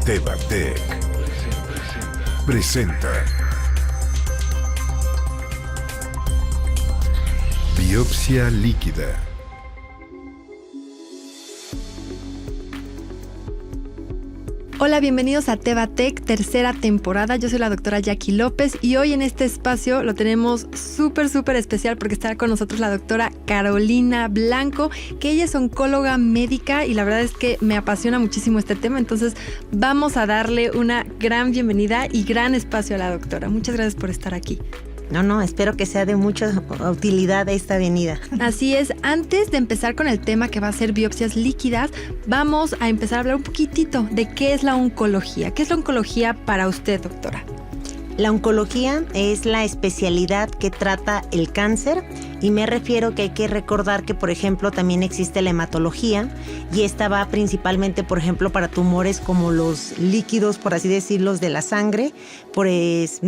Tevatec presenta Biopsia líquida. Hola, bienvenidos a Tevatec, tercera temporada. Yo soy la doctora Jackie López y hoy en este espacio lo tenemos súper especial porque estará con nosotros la doctora Carolina Blanco, que ella es oncóloga médica y la verdad es que me apasiona muchísimo este tema. Entonces vamos a darle una gran bienvenida y gran espacio a la doctora. Muchas gracias por estar aquí. No, espero que sea de mucha utilidad esta venida. Así es, antes de empezar con el tema que va a ser biopsias líquidas, vamos a empezar a hablar un poquitito de qué es la oncología. ¿Qué es la oncología para usted, doctora? La oncología es la especialidad que trata el cáncer y me refiero que hay que recordar que, por ejemplo, también existe la hematología y esta va principalmente, por ejemplo, para tumores como los líquidos, por así decirlo, de la sangre, pues,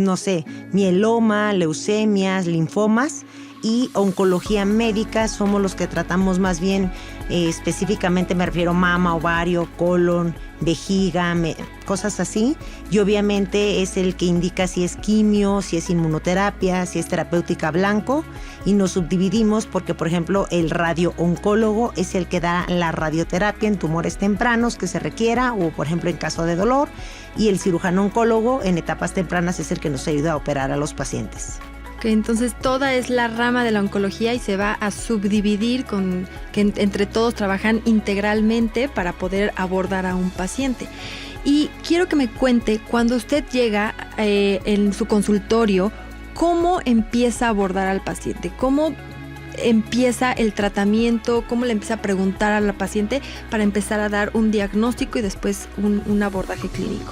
mieloma, leucemias, linfomas. Y oncología médica somos los que tratamos más bien específicamente, me refiero mama, ovario, colon, vejiga, cosas así. Y obviamente es el que indica si es quimio, si es inmunoterapia, si es terapéutica blanco. Y nos subdividimos porque, por ejemplo, el radiooncólogo es el que da la radioterapia en tumores tempranos que se requiera o, por ejemplo, en caso de dolor. Y el cirujano oncólogo en etapas tempranas es el que nos ayuda a operar a los pacientes. Okay, entonces toda es la rama de la oncología y se va a subdividir que entre todos trabajan integralmente para poder abordar a un paciente. Y quiero que me cuente, cuando usted llega en su consultorio, ¿cómo empieza a abordar al paciente? ¿Cómo empieza el tratamiento? ¿Cómo le empieza a preguntar a la paciente para empezar a dar un diagnóstico y después un abordaje clínico?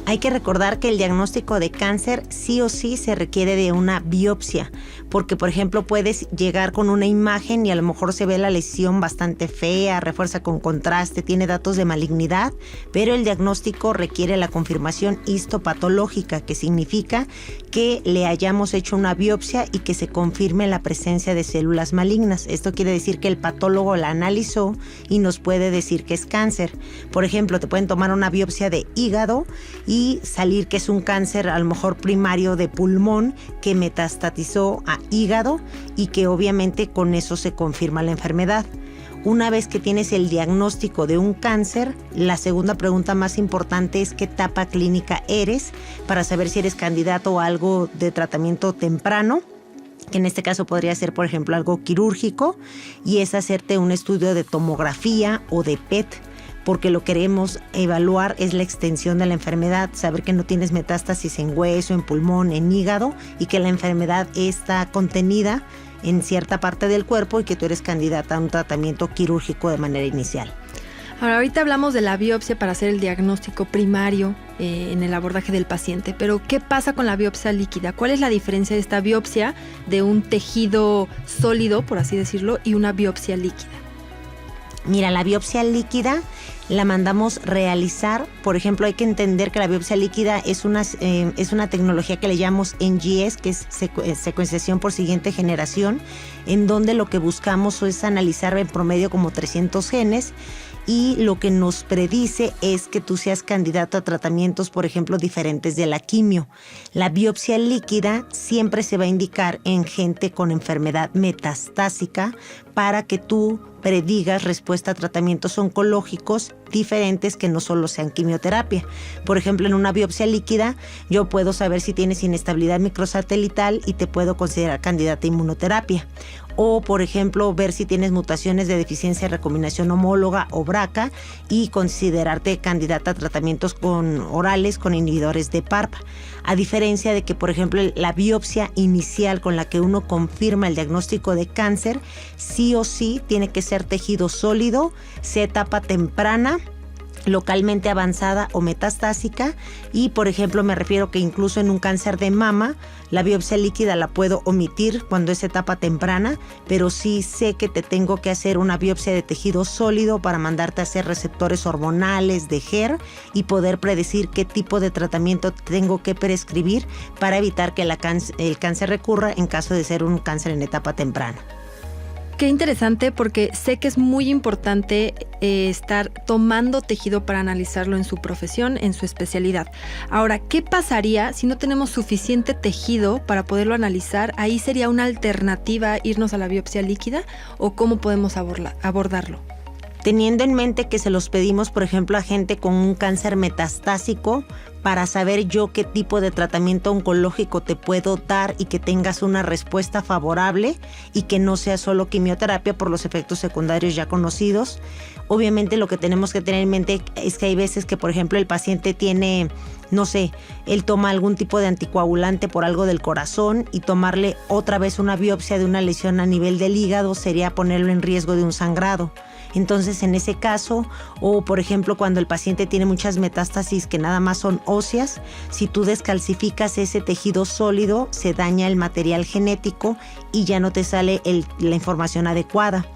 Hay que recordar que el diagnóstico de cáncer sí o sí se requiere de una biopsia, porque, por ejemplo, puedes llegar con una imagen y a lo mejor se ve la lesión bastante fea, refuerza con contraste, tiene datos de malignidad, pero el diagnóstico requiere la confirmación histopatológica, que significa que le hayamos hecho una biopsia y que se confirme la presencia de células malignas. Esto quiere decir que el patólogo la analizó y nos puede decir que es cáncer. Por ejemplo, te pueden tomar una biopsia de hígado y salir que es un cáncer a lo mejor primario de pulmón que metastatizó a hígado y que obviamente con eso se confirma la enfermedad. Una vez que tienes el diagnóstico de un cáncer, la segunda pregunta más importante es qué etapa clínica eres para saber si eres candidato a algo de tratamiento temprano, que en este caso podría ser, por ejemplo, algo quirúrgico, y es hacerte un estudio de tomografía o de PET, porque lo que queremos evaluar es la extensión de la enfermedad, saber que no tienes metástasis en hueso, en pulmón, en hígado y que la enfermedad está contenida en cierta parte del cuerpo y que tú eres candidata a un tratamiento quirúrgico de manera inicial. Ahora, ahorita hablamos de la biopsia para hacer el diagnóstico primario en el abordaje del paciente, pero ¿qué pasa con la biopsia líquida? ¿Cuál es la diferencia de esta biopsia de un tejido sólido, por así decirlo, y una biopsia líquida? Mira, la biopsia líquida la mandamos realizar. Por ejemplo, hay que entender que la biopsia líquida es una tecnología que le llamamos NGS, que es secuenciación por siguiente generación, en donde lo que buscamos es analizar en promedio como 300 genes y lo que nos predice es que tú seas candidato a tratamientos, por ejemplo, diferentes de la quimio. La biopsia líquida siempre se va a indicar en gente con enfermedad metastásica para que tú predigas respuesta a tratamientos oncológicos diferentes que no solo sean quimioterapia. Por ejemplo, en una biopsia líquida yo puedo saber si tienes inestabilidad microsatelital y te puedo considerar candidata a inmunoterapia. O, por ejemplo, ver si tienes mutaciones de deficiencia de recombinación homóloga o BRCA y considerarte candidata a tratamientos orales con inhibidores de PARP. A diferencia de que, por ejemplo, la biopsia inicial con la que uno confirma el diagnóstico de cáncer, sí o sí tiene que ser tejido sólido, sea etapa temprana, localmente avanzada o metastásica. Y, por ejemplo, me refiero que incluso en un cáncer de mama, la biopsia líquida la puedo omitir cuando es etapa temprana, pero sí sé que te tengo que hacer una biopsia de tejido sólido para mandarte a hacer receptores hormonales de HER y poder predecir qué tipo de tratamiento tengo que prescribir para evitar que el cáncer recurra en caso de ser un cáncer en etapa temprana. Qué interesante, porque sé que es muy importante estar tomando tejido para analizarlo en su profesión, en su especialidad. Ahora, ¿qué pasaría si no tenemos suficiente tejido para poderlo analizar? ¿Ahí sería una alternativa irnos a la biopsia líquida o cómo podemos abordarlo? Teniendo en mente que se los pedimos, por ejemplo, a gente con un cáncer metastásico, para saber yo qué tipo de tratamiento oncológico te puedo dar y que tengas una respuesta favorable y que no sea solo quimioterapia por los efectos secundarios ya conocidos. Obviamente lo que tenemos que tener en mente es que hay veces que, por ejemplo, el paciente tiene, no sé, él toma algún tipo de anticoagulante por algo del corazón, y tomarle otra vez una biopsia de una lesión a nivel del hígado sería ponerlo en riesgo de un sangrado. Entonces, en ese caso, o por ejemplo, cuando el paciente tiene muchas metástasis que nada más son óseas, si tú descalcificas ese tejido sólido, se daña el material genético y ya no te sale la información adecuada.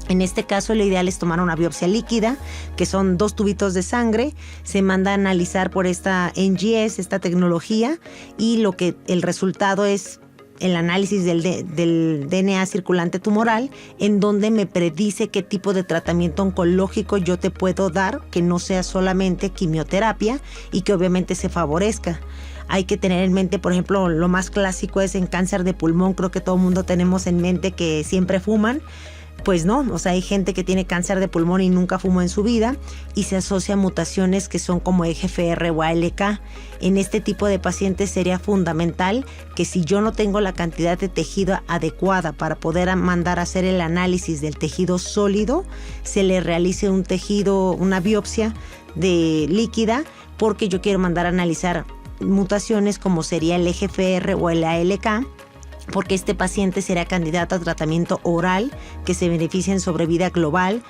En este caso, lo ideal es tomar una biopsia líquida, que son 2 tubitos de sangre, se manda a analizar por esta NGS, esta tecnología, y el resultado es el análisis del DNA circulante tumoral, en donde me predice qué tipo de tratamiento oncológico yo te puedo dar, que no sea solamente quimioterapia y que obviamente se favorezca. Hay que tener en mente, por ejemplo, lo más clásico es en cáncer de pulmón. Creo que todo el mundo tenemos en mente que siempre fuman. Pues no, o sea, hay gente que tiene cáncer de pulmón y nunca fumó en su vida y se asocia a mutaciones que son como EGFR o ALK. En este tipo de pacientes sería fundamental que si yo no tengo la cantidad de tejido adecuada para poder mandar a hacer el análisis del tejido sólido, se le realice una biopsia líquida, porque yo quiero mandar a analizar mutaciones como sería el EGFR o el ALK, porque este paciente será candidato a tratamiento oral que se beneficia en sobrevida global.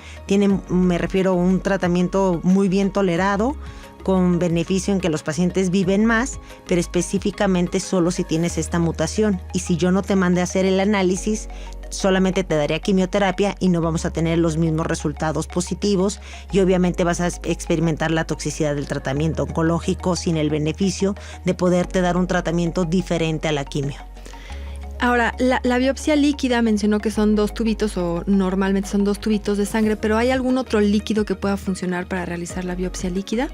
Me refiero a un tratamiento muy bien tolerado, con beneficio en que los pacientes viven más, pero específicamente solo si tienes esta mutación. Y si yo no te mandé a hacer el análisis, solamente te daría quimioterapia y no vamos a tener los mismos resultados positivos, y obviamente vas a experimentar la toxicidad del tratamiento oncológico sin el beneficio de poderte dar un tratamiento diferente a la quimio. Ahora, la biopsia líquida mencionó que son 2 tubitos, o normalmente son 2 tubitos de sangre, pero ¿hay algún otro líquido que pueda funcionar para realizar la biopsia líquida?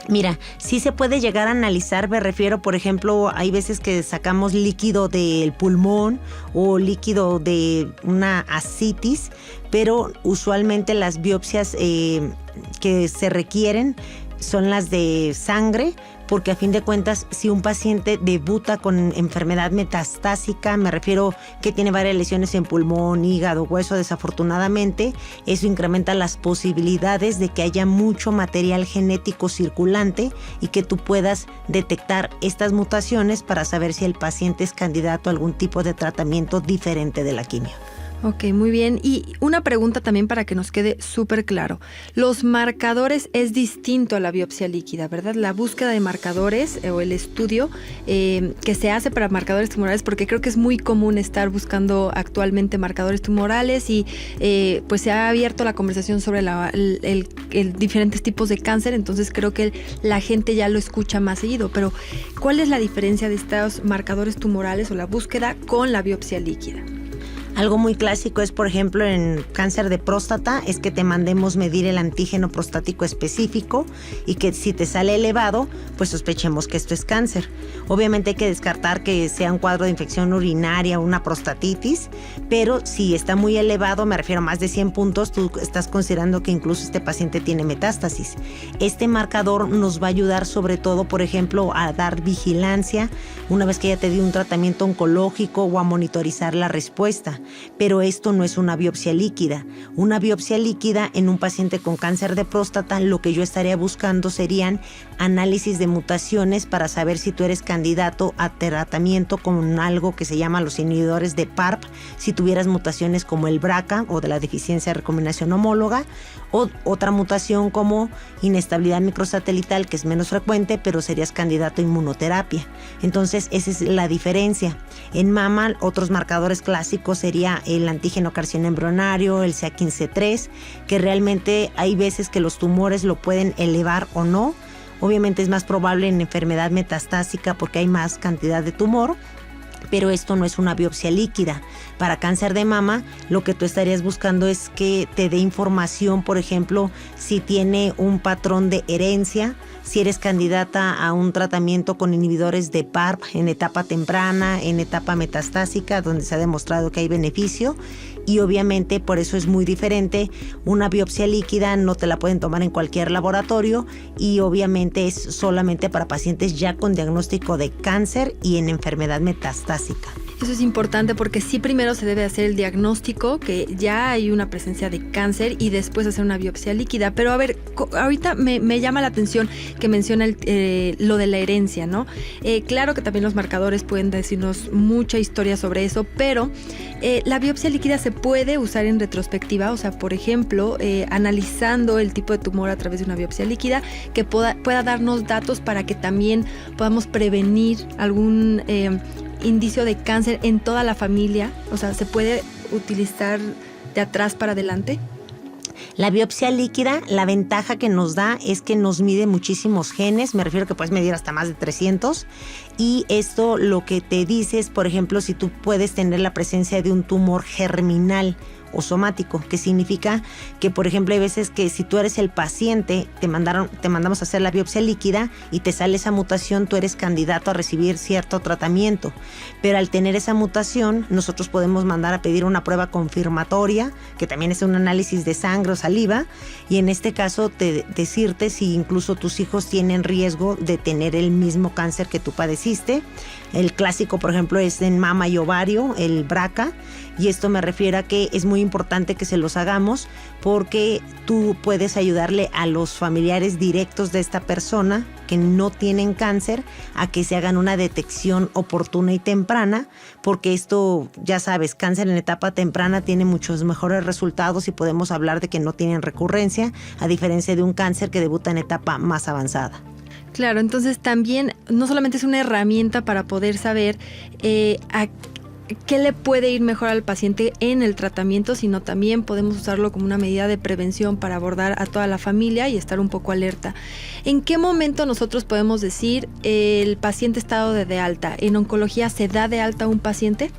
Mira, sí se puede llegar a analizar, me refiero, por ejemplo, hay veces que sacamos líquido del pulmón o líquido de una ascitis, pero usualmente las biopsias que se requieren son las de sangre, porque a fin de cuentas, si un paciente debuta con enfermedad metastásica, me refiero que tiene varias lesiones en pulmón, hígado, hueso, desafortunadamente, eso incrementa las posibilidades de que haya mucho material genético circulante y que tú puedas detectar estas mutaciones para saber si el paciente es candidato a algún tipo de tratamiento diferente de la quimio. Ok, muy bien. Y una pregunta también para que nos quede súper claro. Los marcadores es distinto a la biopsia líquida, ¿verdad? La búsqueda de marcadores o el estudio que se hace para marcadores tumorales, porque creo que es muy común estar buscando actualmente marcadores tumorales y pues se ha abierto la conversación sobre diferentes tipos de cáncer, entonces creo que la gente ya lo escucha más seguido. Pero, ¿cuál es la diferencia de estos marcadores tumorales o la búsqueda con la biopsia líquida? Algo muy clásico es, por ejemplo, en cáncer de próstata, es que te mandemos medir el antígeno prostático específico y que si te sale elevado, pues sospechemos que esto es cáncer. Obviamente hay que descartar que sea un cuadro de infección urinaria o una prostatitis, pero si está muy elevado, me refiero a más de 100 puntos, tú estás considerando que incluso este paciente tiene metástasis. Este marcador nos va a ayudar sobre todo, por ejemplo, a dar vigilancia una vez que ya te dio un tratamiento oncológico o a monitorizar la respuesta. Pero esto no es una biopsia líquida. Una biopsia líquida en un paciente con cáncer de próstata, lo que yo estaría buscando serían análisis de mutaciones para saber si tú eres candidato a tratamiento con algo que se llama los inhibidores de PARP, si tuvieras mutaciones como el BRCA o de la deficiencia de recombinación homóloga, o otra mutación como inestabilidad microsatelital, que es menos frecuente, pero serías candidato a inmunoterapia. Entonces, esa es la diferencia. En mama, otros marcadores clásicos sería el antígeno carcinoma embrionario, el CA15-3, que realmente hay veces que los tumores lo pueden elevar o no. Obviamente es más probable en enfermedad metastásica porque hay más cantidad de tumor, pero esto no es una biopsia líquida. Para cáncer de mama, lo que tú estarías buscando es que te dé información, por ejemplo, si tiene un patrón de herencia, si eres candidata a un tratamiento con inhibidores de PARP en etapa temprana, en etapa metastásica, donde se ha demostrado que hay beneficio. Y obviamente por eso es muy diferente. Una biopsia líquida no te la pueden tomar en cualquier laboratorio y obviamente es solamente para pacientes ya con diagnóstico de cáncer y en enfermedad metastásica. Eso es importante porque sí primero se debe hacer el diagnóstico, que ya hay una presencia de cáncer, y después hacer una biopsia líquida. Pero a ver, ahorita me llama la atención que menciona lo de la herencia, ¿no? Claro que también los marcadores pueden decirnos mucha historia sobre eso, pero la biopsia líquida se puede usar en retrospectiva, o sea, por ejemplo, analizando el tipo de tumor a través de una biopsia líquida, que pueda darnos datos para que también podamos prevenir algún indicio de cáncer en toda la familia. O sea, ¿se puede utilizar de atrás para adelante? La biopsia líquida, la ventaja que nos da es que nos mide muchísimos genes, me refiero que puedes medir hasta más de 300, y esto lo que te dice es, por ejemplo, si tú puedes tener la presencia de un tumor germinal o somático, que significa que, por ejemplo, hay veces que si tú eres el paciente, te mandamos a hacer la biopsia líquida y te sale esa mutación, tú eres candidato a recibir cierto tratamiento, pero al tener esa mutación, nosotros podemos mandar a pedir una prueba confirmatoria, que también es un análisis de sangre o saliva, y en este caso decirte si incluso tus hijos tienen riesgo de tener el mismo cáncer que tú padeciste. El clásico, por ejemplo, es en mama y ovario, el BRCA, y esto me refiero a que es muy importante que se los hagamos porque tú puedes ayudarle a los familiares directos de esta persona que no tienen cáncer a que se hagan una detección oportuna y temprana, porque esto, ya sabes, cáncer en etapa temprana tiene muchos mejores resultados y podemos hablar de que no tienen recurrencia, a diferencia de un cáncer que debuta en etapa más avanzada. Claro, entonces también no solamente es una herramienta para poder saber a qué le puede ir mejor al paciente en el tratamiento, sino también podemos usarlo como una medida de prevención para abordar a toda la familia y estar un poco alerta. ¿En qué momento nosotros podemos decir el paciente está dado de alta? ¿En oncología se da de alta un paciente?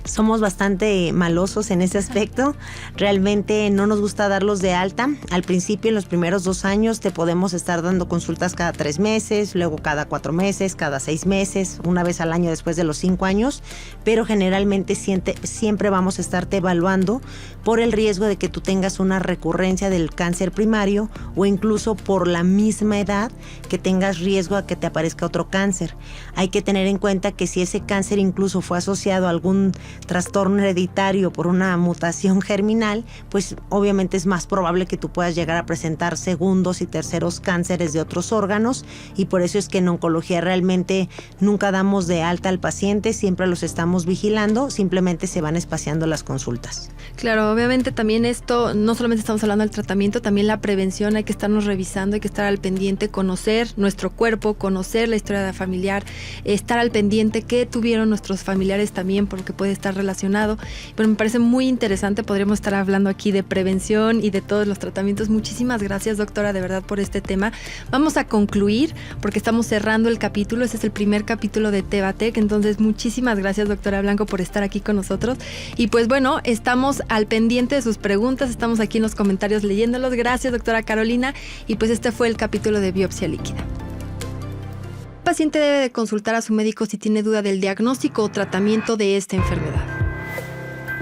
Somos bastante malosos en ese aspecto. Realmente no nos gusta darlos de alta. Al principio, en los primeros 2 años, te podemos estar dando consultas cada 3 meses, luego cada 4 meses, cada 6 meses, una vez al año después de los 5 años, pero generalmente siempre vamos a estarte evaluando por el riesgo de que tú tengas una recurrencia del cáncer primario o incluso por la misma edad que tengas riesgo a que te aparezca otro cáncer. Hay que tener en cuenta que si ese cáncer incluso fue asociado a algún trastorno hereditario por una mutación germinal, pues obviamente es más probable que tú puedas llegar a presentar segundos y terceros cánceres de otros órganos, y por eso es que en oncología realmente nunca damos de alta al paciente, siempre los estamos vigilando, simplemente se van espaciando las consultas. Claro, obviamente también esto, no solamente estamos hablando del tratamiento, también la prevención, hay que estarnos revisando, hay que estar al pendiente, conocer nuestro cuerpo, conocer la historia familiar, estar al pendiente qué tuvieron nuestros familiares también, porque puede estar relacionado. Pero me parece muy interesante, podríamos estar hablando aquí de prevención y de todos los tratamientos. Muchísimas gracias, doctora, de verdad, por este tema. Vamos a concluir porque estamos cerrando el capítulo, este es el primer capítulo de Tevatec, entonces muchísimas gracias, doctora Blanco, por estar aquí con nosotros. Y pues bueno, estamos al pendiente de sus preguntas, estamos aquí en los comentarios leyéndolos. Gracias, doctora Carolina, y pues este fue el capítulo de biopsia líquida. El paciente debe de consultar a su médico si tiene duda del diagnóstico o tratamiento de esta enfermedad.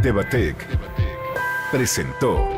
Tevatec presentó